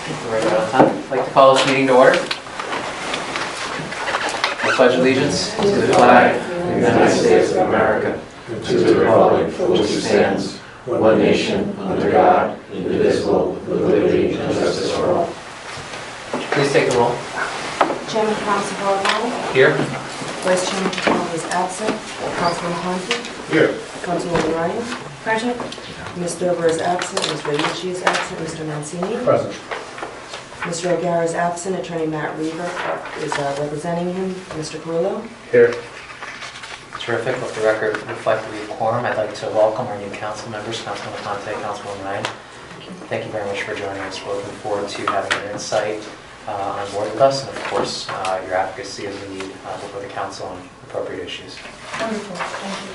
Right on time. I'd like to call this meeting to order. I pledge allegiance to the flag of the United States of America, and to the republic for which it stands, one nation, under God, indivisible, with liberty and justice for all. Please take the roll. Chairman Council Parrillo. Here. Vice Chairman Capone is absent. Councilman Conti. Here. Councilwoman Ryan. Present. Ms. Dover is absent. Ms. Radici is absent. Mr. Mancini. Present. Mr. Garres is absent. Attorney Mary Burke is representing him. Mr. Parrillo. Here. Terrific. Let the record reflect the quorum. I'd like to welcome our new council members, Councilman Conte, Councilwoman Ryan. Thank you very much for joining us. We're looking forward to having your insight on board with us, and of course, your advocacy as we need before the council on appropriate issues. Wonderful. Thank you.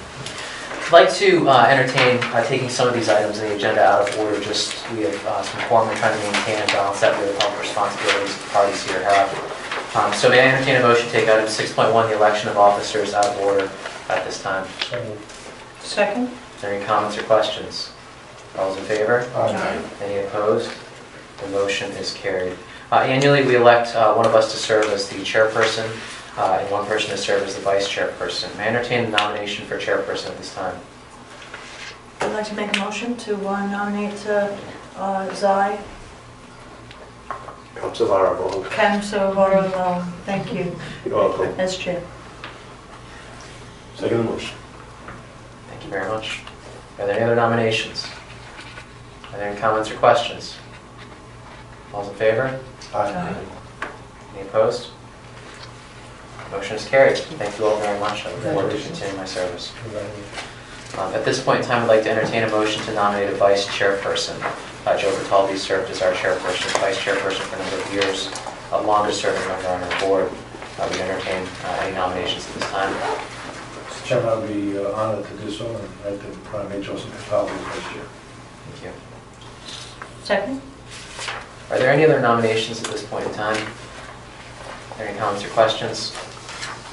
I'd like to entertain taking some of these items in the agenda out of order. Just we have some form we're trying to maintain and balance that with health responsibilities the parties here have. So may I entertain a motion to take item 6.1, the election of officers, out of order at this time? Second. Is there any comments or questions? All those in favor? Aye. Any opposed? The motion is carried. Annually, we elect one of us to serve as the chairperson and one person to serve as the vice chairperson. May I entertain a nomination for chairperson at this time? I'd like to make a motion to nominate Zhai Hopes, thank you, You're welcome. as chair. Second motion. Thank you very much. Are there any other nominations? Are there any comments or questions? All those in favor? Aye. Any opposed? Motion is carried. Thank you all very much. I look forward to continuing my service. At this point in time, I'd like to entertain a motion to nominate a vice chairperson. Joe Bertaldi served as our chairperson, vice chairperson for a number of years, a longer serving member on our board. We entertain any nominations at this time. Mr. Chairman, I'd be honored to do so, and I'd like to nominate Joseph Bertaldi as vice chair. Thank you. Second? Are there any other nominations at this point in time? Are there any comments or questions?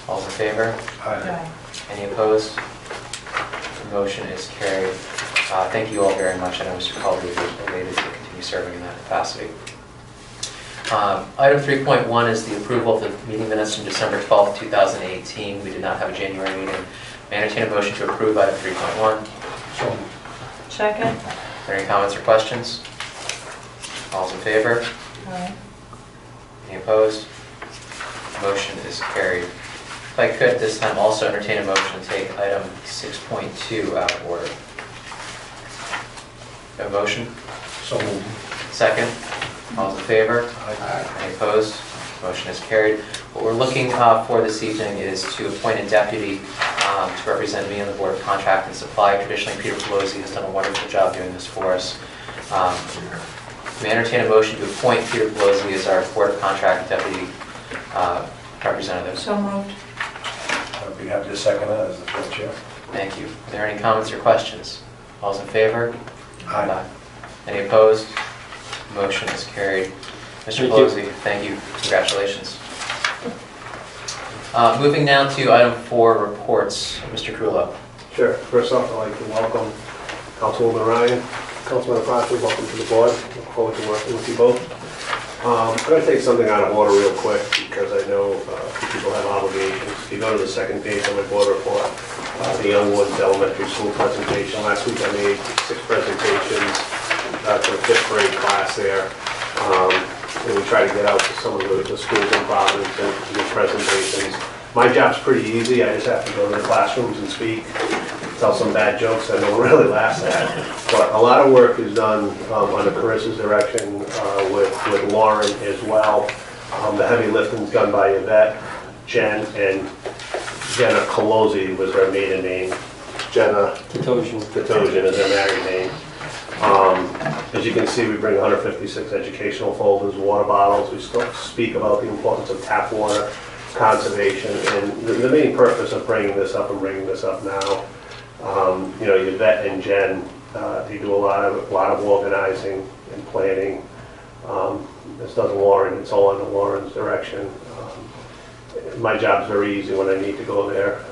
All those in favor? Aye. Any opposed? The motion is carried. Thank you all very much. I know Mr. Calder is elated to continue serving in that capacity. Item 3.1 is the approval of the meeting minutes from December 12th, 2018. We did not have a January meeting. May I entertain a motion to approve item 3.1? So, Second? Are there any comments or questions? All those in favor? Aye. Any opposed? Motion is carried. If I could at this time also entertain a motion to take item 6.2 out of order. A motion? so moved. Second? All those in favor? Aye. Any opposed? Motion is carried. What we're looking for this evening is to appoint a deputy to represent me on the Board of Contract and Supply. Traditionally, Peter Pelosi has done a wonderful job doing this for us. We entertain a motion to appoint Peter Pelosi as our Board of Contract Deputy Representative. So moved. I'd be happy to second that as the vice chair. Thank you. Are there any comments or questions? All those in favor? Aye. Any opposed? Motion is carried. Mr. Pelosi, thank you. Congratulations. Moving now to item 4, reports. Mr. Crullo. Sure. First off, I'd like to welcome Councilwoman Ryan, Councilman Foster, welcome to the board. Look forward to working with you both. I'm going to take something out of order real quick because I know people have obligations. If you go to the second page of my board report, the Young Woods Elementary School presentation. Last week I made 6 presentations to the 5th grade class there. And we try to get out to some of the schools in Providence and do presentations. My job's pretty easy. I just have to go to the classrooms and speak, tell some bad jokes that no one really laughs at. But a lot of work is done under Carissa's direction with Lauren as well. The heavy lifting is done by Yvette, Jen, and Jenna Colozzi was her maiden name. Jenna Tatosian is her married name. As you can see, we bring 156 educational folders, water bottles. We still speak about the importance of tap water, conservation, and the main purpose of bringing this up and bringing this up now. You know, Yvette and Jen, they do a lot of organizing and planning. This doesn't Lauren, it's all under Lauren's direction. My job's very easy when I need to go there.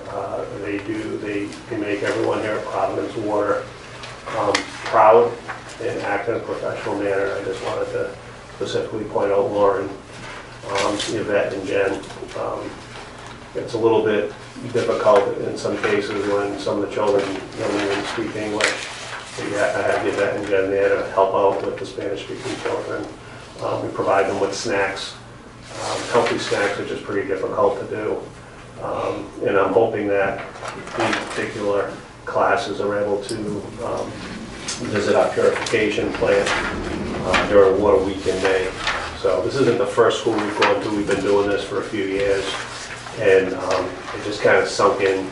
They make everyone here at Providence Water proud and act in a professional manner. I just wanted to specifically point out Lauren, Yvette, and Jen. It's a little bit difficult in some cases when some of the children don't even speak English. So I have Yvette and Jen there to help out with the Spanish-speaking children. We provide them with snacks, healthy snacks, which is pretty difficult to do. And I'm hoping that these particular classes are able to visit our purification plant during Water Week in May. So this isn't the first school we've gone to. We've been doing this for a few years. And it just kind of sunk in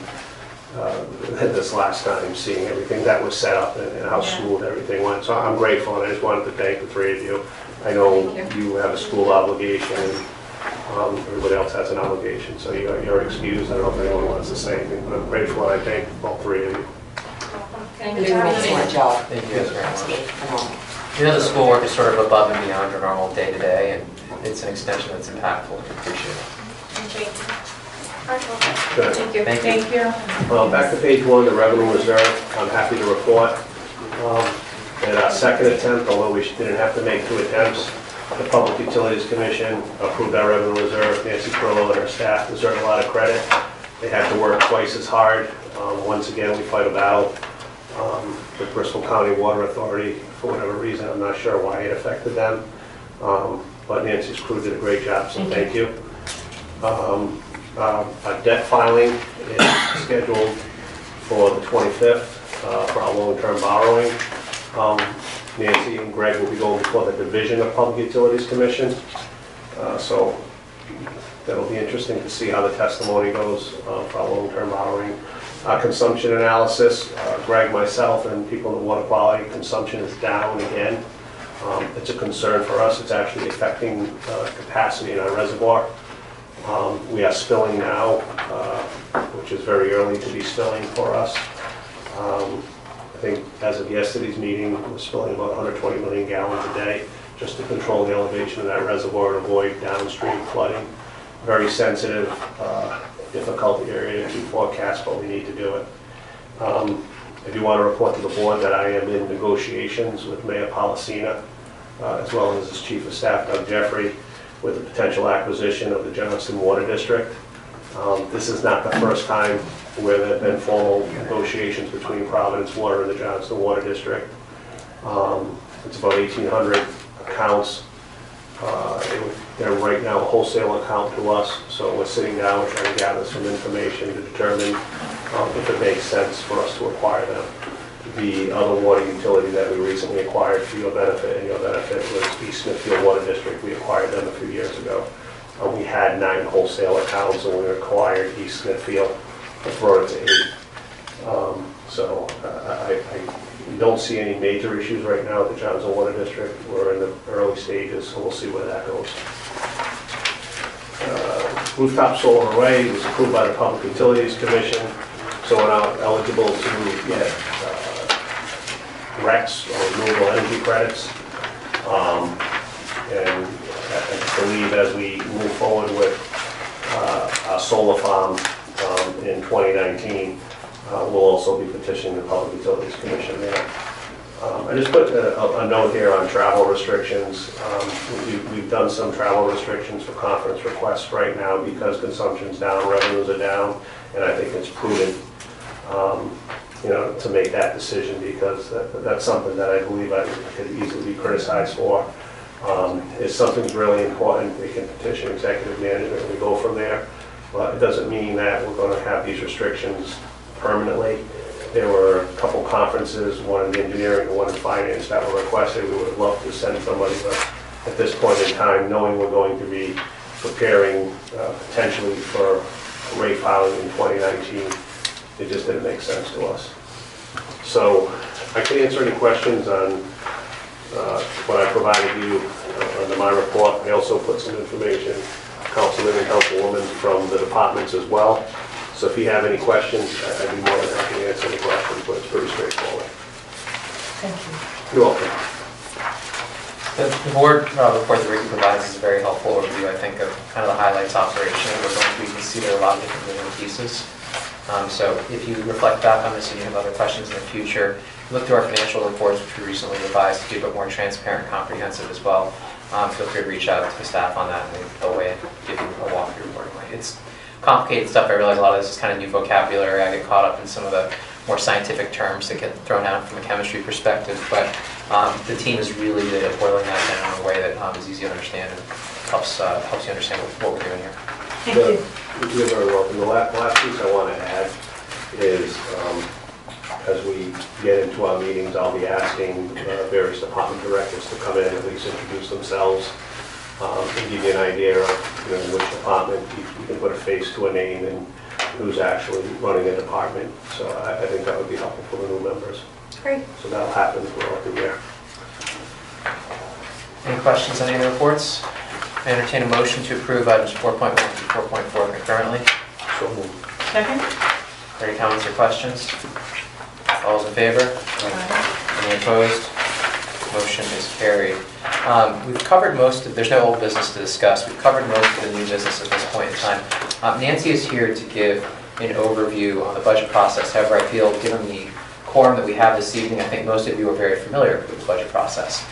this last time, seeing everything that was set up and how smooth everything went. So I'm grateful, and I just wanted to thank the three of you. I know you have a school obligation, and everybody else has an obligation, so you're excused. I don't know if anyone wants to say anything, but I'm grateful, and I thank all three of you. You're doing an excellent job. Thank you guys very much. Phenomenal. You know, the schoolwork is sort of above and beyond your normal day-to-day, and it's an extension that's impactful. We appreciate it. Good. Thank you. Thank you. Back to page 1, the revenue reserve. I'm happy to report that our second attempt, although we didn't have to make 2 attempts, the Public Utilities Commission approved our revenue reserve. Nancy Parrillo and her staff deserve a lot of credit. They had to work twice as hard. Once again, we fight a battle with Bristol County Water Authority for whatever reason. I'm not sure why it affected them, but Nancy's crew did a great job, so thank you. Our debt filing is scheduled for the 25th for our long-term borrowing. Nancy and Greg will be going before the Division of Public Utilities Commission. So that'll be interesting to see how the testimony goes for our long-term borrowing. Consumption analysis, Greg, myself, and people in the water quality, consumption is down again. It's a concern for us. It's actually affecting capacity in our reservoir. We are spilling now, which is very early to be spilling for us. I think as of yesterday's meeting, we're spilling about 120 million gallons a day just to control the elevation of that reservoir and avoid downstream flooding. Very sensitive, difficult area to forecast, but we need to do it. I do want to report to the board that I am in negotiations with Mayor Polisena, as well as his Chief of Staff, Doug Jeffrey, with the potential acquisition of the Johnston Water District. This is not the first time where there have been formal negotiations between Providence Water and the Johnston Water District. It's about 1,800 accounts. They're right now a wholesale account to us, so we're sitting down, we're trying to gather some information to determine if it makes sense for us to acquire them. The other water utility that we recently acquired for your benefit and your benefit was East Smithfield Water District. We acquired them a few years ago. We had 9 wholesale accounts when we acquired East Smithfield. We brought it to 8. So I don't see any major issues right now at the Johnston Water District. We're in the early stages, so we'll see where that goes. Rooftop solar array was approved by the Public Utilities Commission, so we're now eligible to get RECs, or renewable energy credits. And I believe as we move forward with our solar farm in 2019, we'll also be petitioning the Public Utilities Commission there. I just put a note here on travel restrictions. We've done some travel restrictions for conference requests right now because consumption's down, revenues are down, and I think it's prudent to make that decision, because that's something that I believe I could easily be criticized for. If something's really important, we can petition executive management and we go from there. But it doesn't mean that we're going to have these restrictions permanently. There were a couple conferences, one in engineering and one in finance, that were requested. We would have loved to send somebody, but at this point in time, knowing we're going to be preparing potentially for rate filing in 2019, it just didn't make sense to us. So I can answer any questions on what I provided you under my report. I also put some information, councilman and councilwoman, from the departments as well. So if you have any questions, I'd be more than happy to answer any questions, but it's pretty straightforward. Thank you. You're welcome. The board report that Ricky provides is a very helpful overview, I think, of kind of the highlights operationally. We're going to see there are a lot of different moving pieces. So if you reflect back on this and you have other questions in the future, look through our financial reports, which we recently revised to be a bit more transparent and comprehensive as well. Feel free to reach out to the staff on that, and they'll away and give you a walkthrough accordingly. It's complicated stuff. I realize a lot of this is kind of new vocabulary. I get caught up in some of the more scientific terms that get thrown out from a chemistry perspective, but the team is really good at boiling that down in a way that is easy to understand and helps you understand what we're doing here. Thank you. You're very welcome. The last piece I want to add is, as we get into our meetings, I'll be asking various department directors to come in, at least introduce themselves, and give you an idea of which department you can put a face to a name and who's actually running a department. So I think that would be helpful for the new members. Great. So that'll happen throughout the year. Any questions on any of the reports? I entertain a motion to approve items 4.1 through 4.4 concurrently. So moved. Second? Any comments or questions? All those in favor? Any opposed? Motion is carried. We've covered most of, there's no old business to discuss. We've covered most of the new business at this point in time. Nancy is here to give an overview on the budget process. However, I feel given the quorum that we have this evening, I think most of you are very familiar with the budget process.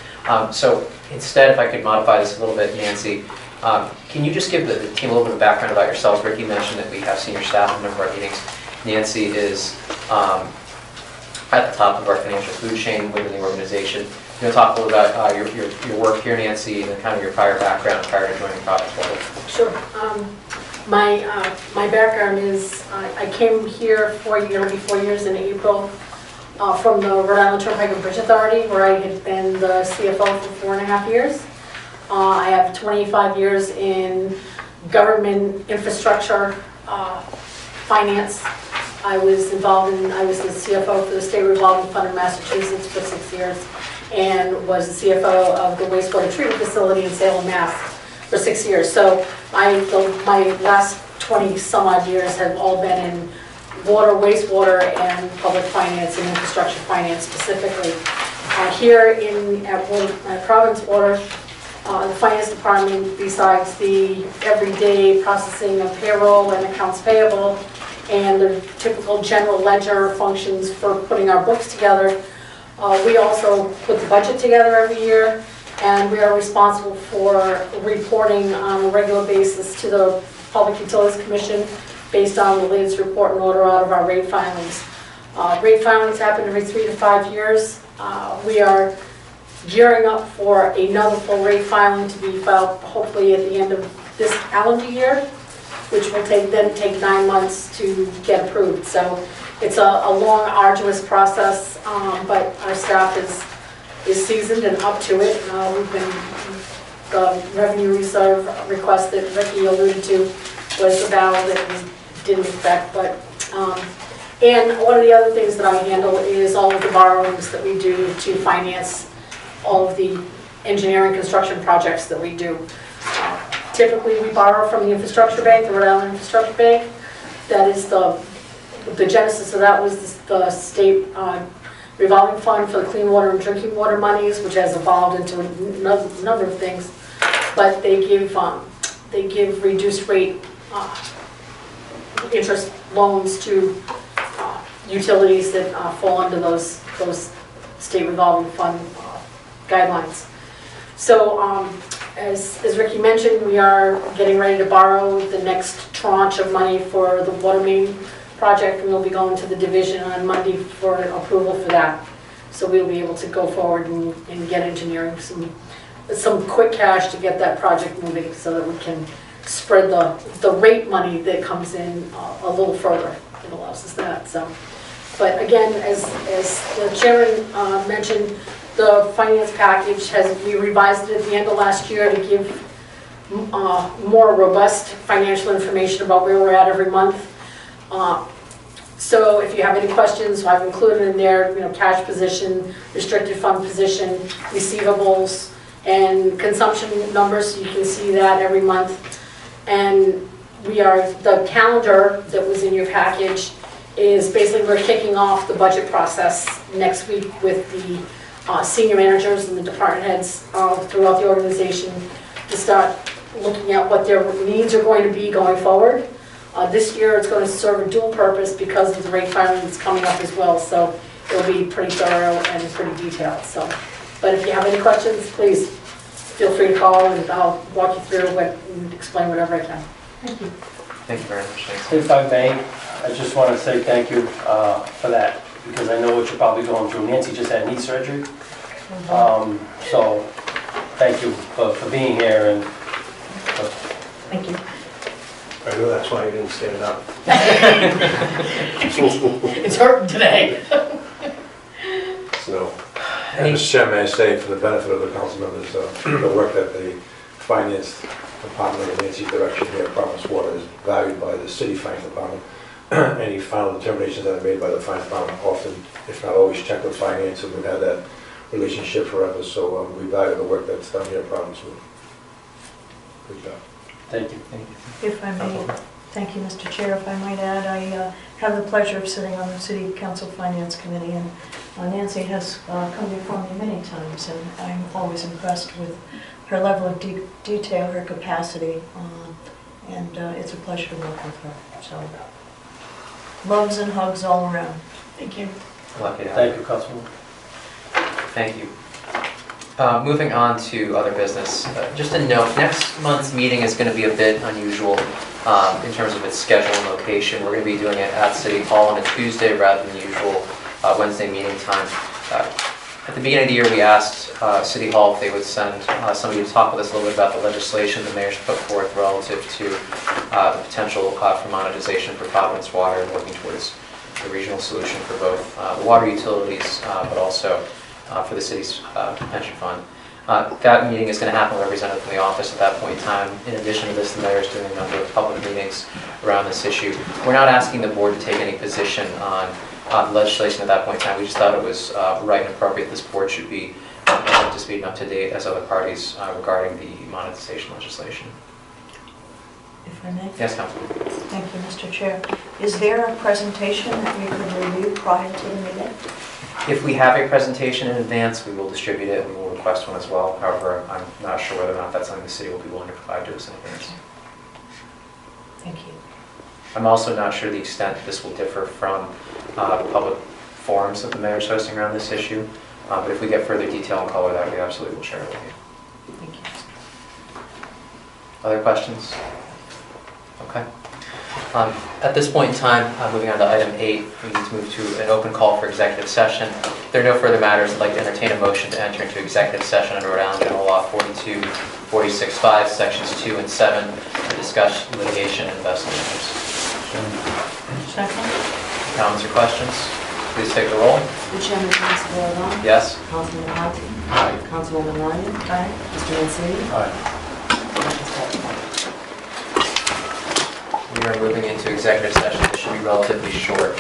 So instead, if I could modify this a little bit, Nancy, can you just give the team a little bit of background about yourselves? Ricky mentioned that we have senior staff in a number of our meetings. Nancy is at the top of our financial food chain within the organization. You want to talk a little about your work here, Nancy, and kind of your prior background prior to joining Providence Water? Sure. My background is I came here it'll be 4 years in April from the Rhode Island Turnpike and Bridge Authority, where I had been the CFO for 4.5 years. I have 25 years in government infrastructure finance. I was the CFO for the State Revolving Fund in Massachusetts for 6 years, and was the CFO of the wastewater treatment facility in Salem, Mass. for 6 years. So my last 20 some odd years have all been in water, wastewater, and public finance and infrastructure finance specifically. Here at Providence Water, the finance department, besides the everyday processing of payroll and accounts payable and the typical general ledger functions for putting our books together, we also put the budget together every year, and we are responsible for reporting on a regular basis to the Public Utilities Commission based on the latest report and order out of our rate filings. Rate filings happen every 3 to 5 years. We are gearing up for another full rate filing to be filed hopefully at the end of this calendar year, which will then take 9 months to get approved. So it's a long, arduous process, but our staff is seasoned and up to it. The revenue reserve request that Ricky alluded to was the valve that we didn't expect, but and one of the other things that I handle is all of the borrowings that we do to finance all of the engineering construction projects that we do. Typically, we borrow from the infrastructure bank, the Rhode Island Infrastructure Bank. That is the genesis of that was the state revolving fund for the clean water and drinking water monies, which has evolved into a number of things. But they give reduced rate interest loans to utilities that fall under those state revolving fund guidelines. So as Ricky mentioned, we are getting ready to borrow the next tranche of money for the water main project, and we'll be going to the division on Monday for approval for that. So we'll be able to go forward and get engineering some quick cash to get that project moving so that we can spread the rate money that comes in a little further. It allows us that. So, but again, as the chairman mentioned, the finance package we revised it at the end of last year to give more robust financial information about where we're at every month. So if you have any questions, I've included in there, cash position, restricted fund position, receivables, and consumption numbers, so you can see that every month. And the calendar that was in your package is basically we're kicking off the budget process next week with the senior managers and the department heads throughout the organization to start looking at what their needs are going to be going forward. This year, it's going to serve a dual purpose because of the rate filing that's coming up as well, so it'll be pretty thorough and pretty detailed, so. But if you have any questions, please feel free to call, and I'll walk you through and explain whatever I can. Thank you. Thank you very much, Nancy. If I may, I just want to say thank you for that, because I know what you're probably going through. Nancy just had knee surgery, so thank you for being here. And Thank you. I know that's why you didn't stand up. It's hurting today. No. And Mr. Chairman, may I say, for the benefit of the council members, the work that the finance department and Nancy's direction here at Providence Water is valued by the city finance department. Any final determinations that are made by the finance department often, if not always, check with finance, and we've had that relationship forever, so we value the work that's done here at Providence Water. Good job. thank you. If I may, thank you, Mr. Chair. If I might add, I have the pleasure of sitting on the City Council Finance Committee, and Nancy has come before me many times, and I'm always impressed with her level of detail, her capacity, and it's a pleasure to work with her. So, loves and hugs all around. Thank you. Lucky to have Thank you, Councilman. Thank you. Moving on to other business, just a note, next month's meeting is going to be a bit unusual in terms of its schedule and location. We're going to be doing it at City Hall on a Tuesday rather than the usual Wednesday meeting time. At the beginning of the year, we asked City Hall if they would send somebody to talk with us a little bit about the legislation the mayor's put forth relative to the potential for monetization for Providence Water and working towards a regional solution for both the water utilities, but also for the city's pension fund. That meeting is going to happen with a representative from the office at that point in time. In addition to this, the mayor is doing a number of public meetings around this issue. We're not asking the board to take any position on legislation at that point in time. We just thought it was right and appropriate this board should be up to speed and up to date as other parties regarding the monetization legislation. If I may. Yes, Councilman. Thank you, Mr. Chair. Is there a presentation that we could review prior to the meeting? If we have a presentation in advance, we will distribute it. We will request one as well. However, I'm not sure whether or not that's something the city will be willing to provide to us in advance. Thank you. I'm also not sure the extent this will differ from public forums that the mayor is hosting around this issue. But if we get further detail and color that, we absolutely will share it with you. Thank you. Other questions? Okay. At this point in time, moving on to item 8, we need to move to an open call for executive session. If there are no further matters, I'd like to entertain a motion to enter into executive session under Rhode Island General Law 42, 46(5), Sections 2 and 7, to discuss litigation and investigations. Second? Comments or questions? Please take the roll. The Chairman, Councilor O'Donnell. Yes? Councilman Conti. Aye. Councilwoman Ryan. Aye. Mr. Mancini. Aye. Motion's carried. We are moving into executive session. This should be relatively short.